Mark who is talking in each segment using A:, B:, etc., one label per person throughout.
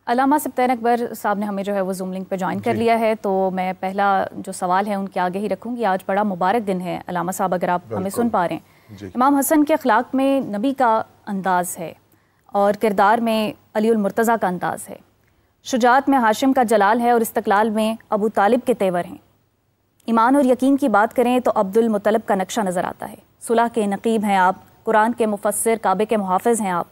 A: علامہ سبطین اکبر صاحب نے ہمیں جو ہے وہ زوم لنک پہ جوائن کر لیا ہے، تو میں پہلا جو سوال ہے ان کے آگے ہی رکھوں گی۔ آج بڑا مبارک دن ہے علامہ صاحب، اگر آپ ہمیں سن پا رہے ہیں۔ امام حسن کے اخلاق میں نبی کا انداز ہے اور کردار میں علی المرتضیٰ کا انداز ہے، شجاعت میں ہاشم کا جلال ہے اور استقلال میں ابو طالب کے تیور ہیں۔ ایمان اور یقین کی بات کریں تو عبد المطلب کا نقشہ نظر آتا ہے۔ صلح کے نقیب ہیں آپ، قرآن کے مفسر، کعبے کے محافظ ہیں آپ،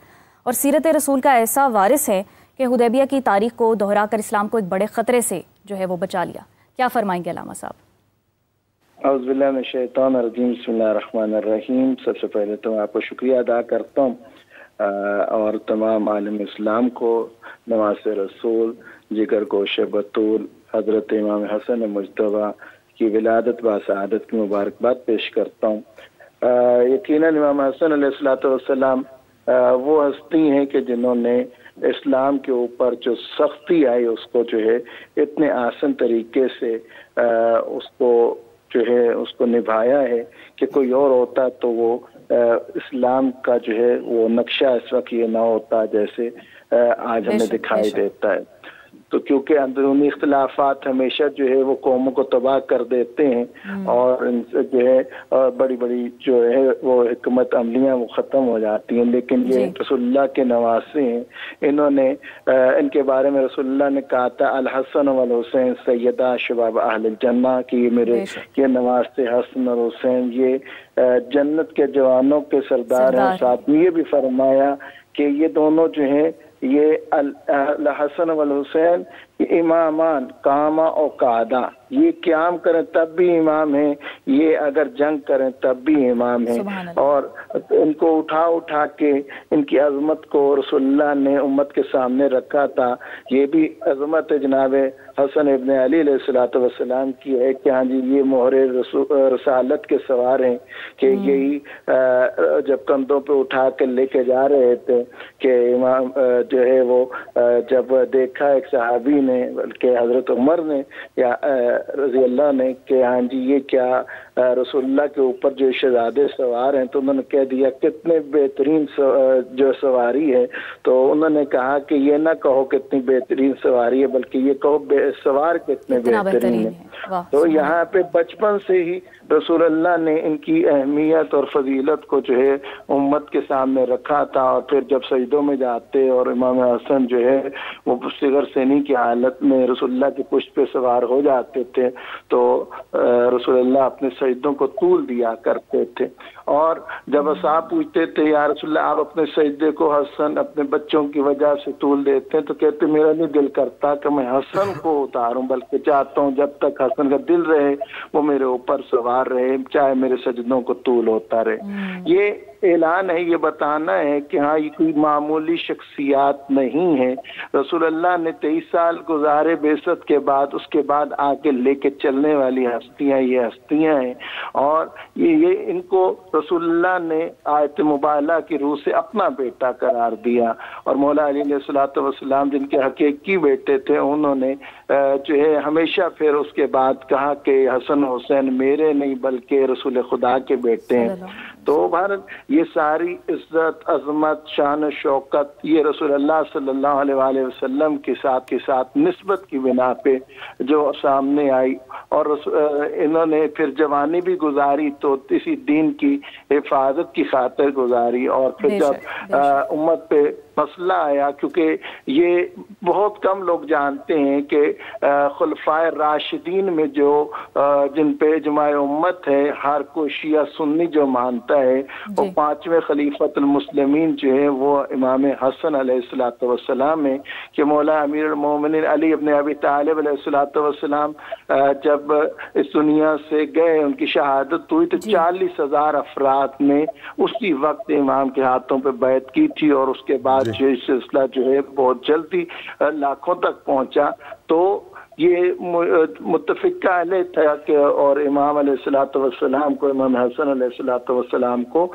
A: اور سیرت رسول کا ایسا وارث ہے کہ حدیبیہ کی تاریخ کو دہرا کر اسلام کو ایک بڑے خطرے سے جو ہے وہ بچا لیا۔ کیا فرمائیں گے علامہ صاحب؟
B: اعوذ باللہ من الشیطان الرجیم، بسم اللہ الرحمن الرحیم۔ سب سے پہلے تو میں آپ کو شکریہ ادا کرتا ہوں اور تمام عالم اسلام کو نواز رسول جگر گوش بطول حضرت امام حسن مجتبی کی ولادت با سعادت کی مبارکباد پیش کرتا ہوں۔ یقیناً امام حسن علیہ الصلوۃ والسلام وہ ہستی ہیں کہ جنہوں نے اسلام کے اوپر جو سختی آئی اس کو جو ہے اتنے آسان طریقے سے اس کو نبھایا ہے کہ کوئی اور ہوتا تو وہ اسلام کا جو ہے وہ نقشہ اس وقت یہ نہ ہوتا جیسے آج ہمیں دکھائی دیتا ہے۔ تو کیونکہ اندرونی اختلافات ہمیشہ جو ہے وہ قوموں کو تباہ کر دیتے ہیں اور ان سے جو ہے بڑی بڑی جو ہے وہ حکمت عملیاں وہ ختم ہو جاتی ہیں، لیکن یہ رسول اللہ کے نواسے ہیں۔ انہوں نے ان کے بارے میں رسول اللہ نے کہا تھا الحسن والحسین سیدہ شباب اہل الجنہ، کہ میرے یہ نواسے حسن اور حسین یہ جنت کے جوانوں کے سردار ہیں۔ ساتھ میں یہ بھی فرمایا کہ یہ دونوں جو ہیں یہ الحسن والحسین امامان قاما اور قعدہ، یہ قیام کریں تب بھی امام ہیں، یہ اگر جنگ کریں تب بھی امام ہیں۔ اور ان کو اٹھا کے ان کی عظمت کو رسول اللہ نے امت کے سامنے رکھا تھا۔ یہ بھی عظمت جناب حسن ابن علی علیہ الصلوۃ والسلام کی ہے کہ ہاں جی یہ مہر رسالت کے سوار ہیں، کہ یہی جب کندھوں پہ اٹھا کے لے کے جا رہے تھے کہ امام جو ہے وہ جب دیکھا ایک صحابی نے بلکہ حضرت عمر نے یا رضی اللہ نے کہ ہاں جی یہ کیا رسول اللہ کے اوپر جو شہزادے سوار ہیں، تو انہوں نے کہہ دیا کتنے بہترین جو سواری ہے، تو انہوں نے کہا کہ یہ نہ کہو کتنی بہترین سواری ہے بلکہ یہ کہو سوار کتنے بہترین ہیں۔ تو یہاں پہ بچپن سے ہی رسول اللہ نے ان کی اہمیت اور فضیلت کو جو ہے امت کے سامنے رکھا تھا، اور پھر جب سجدوں میں جاتے اور امام حسن جو ہے وہ صغر سنی کی حالت میں رسول اللہ کی پشت پہ سوار ہو جاتے تھے تو رسول اللہ اپنے سجدوں کو طول دیا کرتے تھے۔ اور جب اصحاب پوچھتے تھے یا رسول اللہ آپ اپنے سجدے کو حسن اپنے بچوں کی وجہ سے طول دیتے ہیں، تو کہتے میرا نہیں دل کرتا کہ میں حسن کو اتاروں، بلکہ چاہتا ہوں جب تک حسن کا دل رہے وہ میرے اوپر سوار رہے، چاہے میرے سجدوں کو طول ہوتا رہے۔ یہ اعلان ہے، یہ بتانا ہے کہ ہاں یہ کوئی معمولی شخصیات نہیں ہے۔ رسول اللہ نے 23 سال گزارے بعثت کے بعد، اس کے بعد آگے لے کے چلنے والی ہستیاں یہ ہستیاں ہیں، اور یہ ان کو رسول اللہ نے آیت مبالغہ کی روح سے اپنا بیٹا قرار دیا، اور مولا علی علیہ الصلوۃ والسلام جن کے حقیقی بیٹے تھے انہوں نے جو ہے ہمیشہ پھر اس کے بعد کہا کہ حسن حسین میرے نہیں بلکہ رسول خدا کے بیٹے ہیں۔ تو بھارت یہ ساری عزت عظمت شان و شوکت یہ رسول اللہ صلی اللہ علیہ وآلہ وسلم کے ساتھ نسبت کی بنا پہ جو سامنے آئی، اور انہوں نے پھر جوانی بھی گزاری تو اسی دین کی حفاظت کی خاطر گزاری، اور پھر جب امت پہ مسئلہ آیا، کیونکہ یہ بہت کم لوگ جانتے ہیں کہ خلفائے راشدین میں جو جن پہ اجماع امت ہے، ہر کوئی شیعہ سنی جو مانتا ہے، وہ 5ویں خلیفۃ المسلمین جو ہے وہ امام حسن علیہ الصلوۃ والسلام ہے، کہ مولا امیر المومنین علی ابن ابی طالب علیہ الصلوۃ والسلام جب اس دنیا سے گئے ان کی شہادت ہوئی تو 40,000 افراد نے اسی وقت امام کے ہاتھوں پہ بیعت کی تھی، اور اس کے بعد یہ سلسلہ جو ہے بہت جلدی لاکھوں تک پہنچا۔ تو یہ متفقہ علیہ تھا کہ اور امام علیہ الصلوۃ والسلام کو امام حسن علیہ الصلوۃ والسلام کو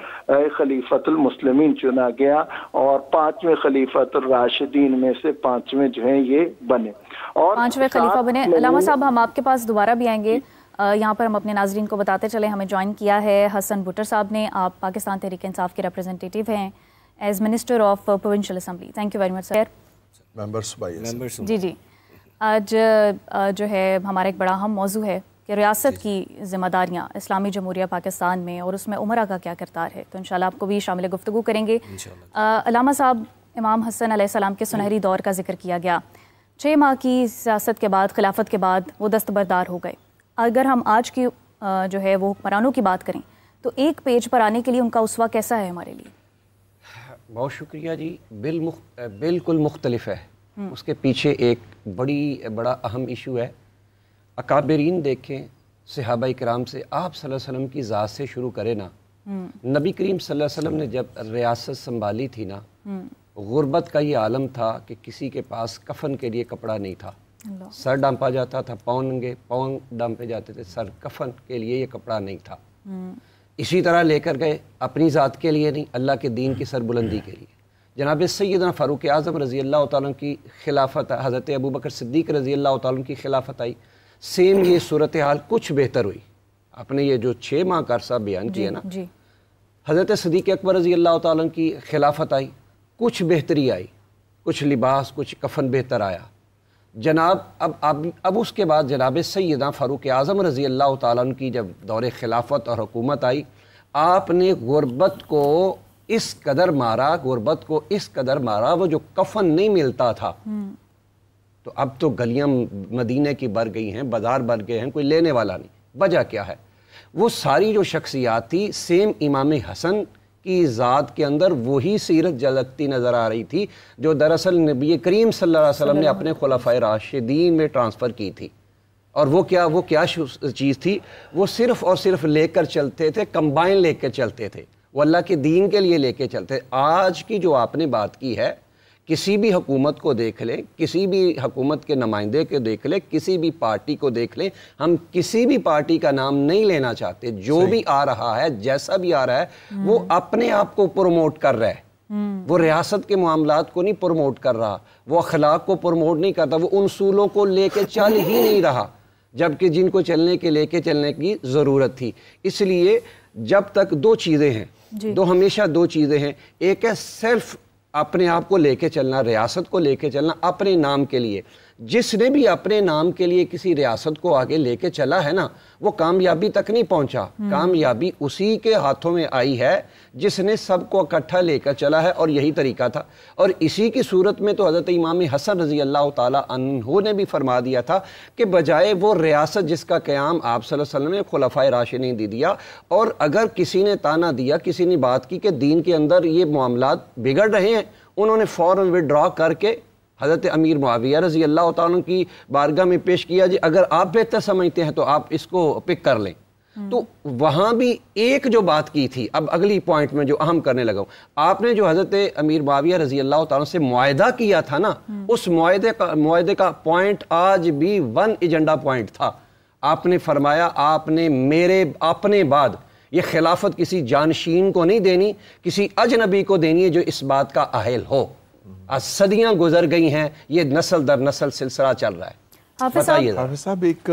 B: خلیفۃ المسلمین چنا گیا، اور 5ویں خلیفۃ الراشدین میں سے 5ویں جو ہیں یہ بنے، اور
A: 5ویں خلیفہ بنے۔ علامہ صاحب ہم آپ کے پاس دوبارہ بھی آئیں گے، یہاں پر ہم اپنے ناظرین کو بتاتے چلیں ہمیں جوائن کیا ہے حسن بٹر صاحب نے، آپ پاکستان تحریک انصاف کے ریپرزنٹیٹیو ہیں as minister of provincial assembly. Thank you very much sir. جی جی، آج جو ہے ہمارا ایک بڑا اہم موضوع ہے کہ ریاست کی ذمہ داریاں اسلامی جمہوریہ پاکستان میں اور اس میں عمرہ کا کیا کردار ہے، تو انشاءاللہ آپ کو بھی شامل گفتگو کریں گے۔ علامہ صاحب، امام حسن علیہ السلام کے سنہری دور کا ذکر کیا گیا، 6 ماہ کی سیاست کے بعد، خلافت کے بعد وہ دستبردار ہو گئے۔ اگر ہم آج کی جو ہے وہ حکمرانوں کی بات کریں تو ایک پیج پر آنے کے لیے ان کا اسوہ کیسا ہے ہمارے لیے؟
C: بہت شکریہ جی، بالکل مختلف ہے۔ اس کے پیچھے ایک بڑا اہم ایشو ہے۔ اکابرین دیکھیں، صحابہ کرام سے، آپ صلی اللہ علیہ وسلم کی ذات سے شروع کرے نا، نبی کریم صلی اللہ علیہ وسلم نے جب ریاست سنبھالی تھی نا، غربت کا یہ عالم تھا کہ کسی کے پاس کفن کے لیے کپڑا نہیں تھا، سر ڈانپا جاتا تھا، پاؤں ڈانپے جاتے تھے، سر کفن کے لیے یہ کپڑا نہیں تھا۔ اسی طرح لے کر گئے اپنی ذات کے لیے نہیں، اللہ کے دین کی سربلندی کے لیے۔ جناب سیدنا فاروق اعظم رضی اللہ تعالیٰ کی خلافت، حضرت ابوبکر صدیق رضی اللہ تعالیٰ کی خلافت آئی، سیم یہ صورتحال کچھ بہتر ہوئی۔ آپ نے یہ جو 6 ماہ کا عرصہ بیان کیا نا، حضرت صدیق اکبر رضی اللہ تعالیٰ کی خلافت آئی، کچھ بہتری آئی، کچھ لباس، کچھ کفن بہتر آیا جناب۔ اب اس کے بعد جناب سیدنا فاروق اعظم رضی اللہ تعالیٰ کی جب دور خلافت اور حکومت آئی، آپ نے غربت کو اس قدر مارا، وہ جو کفن نہیں ملتا تھا، تو اب تو گلیاں مدینے کی بھر گئی ہیں، بازار بھر گئے ہیں، کوئی لینے والا نہیں۔ وجہ کیا ہے؟ وہ ساری جو شخصیات تھی، سیم امام حسن کی ذات کے اندر وہی سیرت جھلکتی نظر آ رہی تھی جو دراصل نبی کریم صلی اللہ علیہ وسلم نے اپنے خلفائے راشدین میں ٹرانسفر کی تھی۔ اور وہ کیا چیز تھی؟ وہ صرف اور صرف لے کر چلتے تھے، کمبائن لے کر چلتے تھے، وہ اللہ کے دین کے لیے لے کے چلتے۔ آج کی جو آپ نے بات کی ہے، کسی بھی حکومت کو دیکھ لیں، کسی بھی حکومت کے نمائندے کو دیکھ لیں، کسی بھی پارٹی کو دیکھ لیں، ہم کسی بھی پارٹی کا نام نہیں لینا چاہتے، جو بھی آ رہا ہے، جیسا بھی آ رہا ہے، وہ اپنے آپ کو پروموٹ کر رہا ہے، وہ ریاست کے معاملات کو نہیں پروموٹ کر رہا، وہ اخلاق کو پروموٹ نہیں کرتا، وہ ان اصولوں کو لے کے چل ہی نہیں رہا، جبکہ جن کو لے کے چلنے کی ضرورت تھی۔ اس لیے جب تک 2 چیزیں ہیں، ہمیشہ 2 چیزیں ہیں، ایک ہے سیلف، اپنے آپ کو لے کے چلنا، ریاست کو لے کے چلنا اپنے نام کے لیے۔ جس نے بھی اپنے نام کے لیے کسی ریاست کو آگے لے کے چلا ہے نا، وہ کامیابی تک نہیں پہنچا، کامیابی اسی کے ہاتھوں میں آئی ہے جس نے سب کو اکٹھا لے کر چلا ہے، اور یہی طریقہ تھا۔ اور اسی کی صورت میں تو حضرت امام حسن رضی اللہ تعالیٰ عنہ نے بھی فرما دیا تھا کہ بجائے وہ ریاست جس کا قیام آپ صلی اللہ علیہ وسلم نے خلفائے راشدین نے دیا، اور اگر کسی نے تانا دیا، کسی نے بات کی کہ دین کے اندر یہ معاملات بگڑ رہے ہیں، انہوں نے فوراً وڈرا کر کے حضرت امیر معاویہ رضی اللہ تعالیٰ کی بارگاہ میں پیش کیا، جی اگر آپ بہتر سمجھتے ہیں تو آپ اس کو پک کر لیں۔ تو وہاں بھی ایک جو بات کی تھی، اب اگلی پوائنٹ میں جو اہم کرنے لگا ہوں، آپ نے جو حضرت امیر معاویہ رضی اللہ تعالیٰ سے معاہدہ کیا تھا نا، اس معاہدے کا پوائنٹ آج بھی 1 ایجنڈا پوائنٹ تھا۔ آپ نے فرمایا، آپ نے میرے اپنے بعد یہ خلافت کسی جانشین کو نہیں دینی، کسی اجنبی کو دینی ہے جو اس بات کا اہل ہو۔ صدیاں گزر گئی ہیں، یہ نسل در نسل سلسلہ چل رہا ہے۔
A: حافظ صاحب،
D: ایک